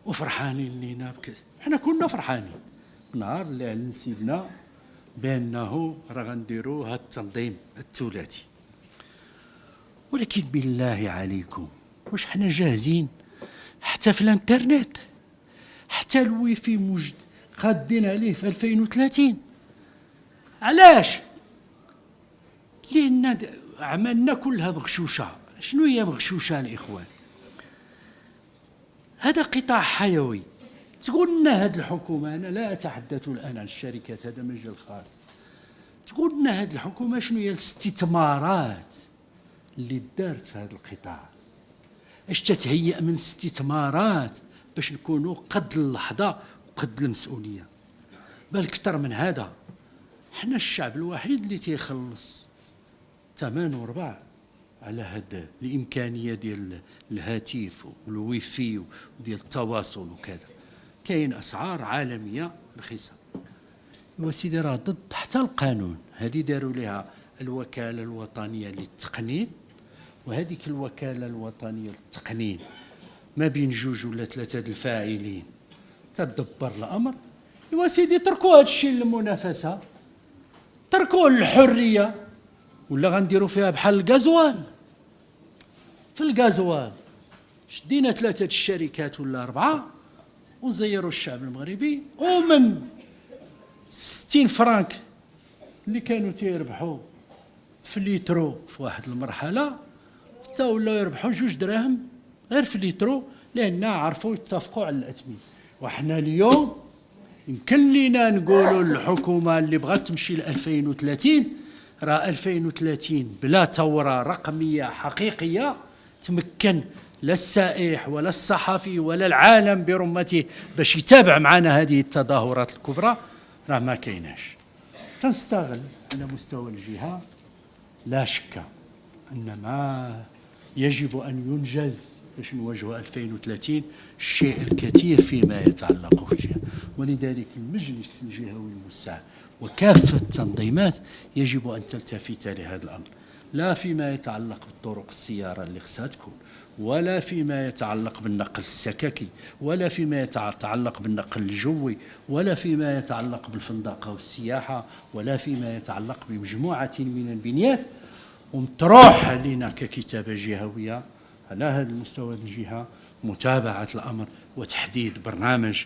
وفرحانين لينا بكذا. حنا كنا فرحانين نهار اللي علن سيدنا بانه راه غنديروا هذا التنظيم الثلاثي، ولكن بالله عليكم واش حنا جاهزين؟ حتى في الانترنت، حتى الويفي موجد خادين عليه في 2030. علاش؟ لان عملنا كلها مغشوشه. شنو هي مغشوشه الاخوان؟ هذا قطاع حيوي. تقول لنا هذه الحكومه، انا لا اتحدث الان عن الشركات، هذا مجال خاص. تقول لنا هذه الحكومه شنو هي الاستثمارات اللي دارت في هذا القطاع، اش تتهيأ من استثمارات باش نكونوا قد اللحظه وقد المسؤوليه. بل اكثر من هذا، حنا الشعب الوحيد اللي تيخلص ثمن وربع على هذا الامكانيه ديال الهاتف والويفي وديال التواصل وكذا. كاين اسعار عالميه رخيصه. وسيدي راه ضد حتى القانون. هذه داروا لها الوكاله الوطنيه للتقنين، وهذيك الوكاله الوطنيه للتقنين ما بين جوج ولا ثلاثه الفاعلين تدبر الامر. ايوا سيدي تركوا هذا الشيء للمنافسه، تركوا الحريه، ولا غنديروا فيها بحال الغازوال. في الغازوال شدينا ثلاثه الشركات ولا اربعه وزيروا الشعب المغربي، ومن 60 فرانك اللي كانوا تيربحوا في ليترو في واحد المرحله حتى ولاو يربحوا 2 دراهم غير في ليترو، لان عرفوا يتفقوا على الاثمنه. وحنا اليوم يمكن لينا نقولوا للحكومه اللي بغات تمشي ل 2030 راه 2030 بلا ثوره رقميه حقيقيه تمكن لا السائح ولا الصحفي ولا العالم برمته باش يتابع معنا هذه التظاهرات الكبرى، راه ما كايناش. تنستغل على مستوى الجهه، لا شك ان ما يجب ان ينجز باش نواجهوا 2030 الشيء الكثير فيما يتعلق بالجهه. ولذلك المجلس الجهوي الموسع وكافه التنظيمات يجب ان تلتفت لهذا الامر، لا فيما يتعلق بالطرق السياره اللي خصها تكون، ولا فيما يتعلق بالنقل السككي، ولا فيما يتعلق بالنقل الجوي، ولا فيما يتعلق بالفندقه والسياحه، ولا فيما يتعلق بمجموعه من البنيات. ومطروح علينا ككتابه جهويه على هذا المستوى الجهه متابعه الامر وتحديد برنامج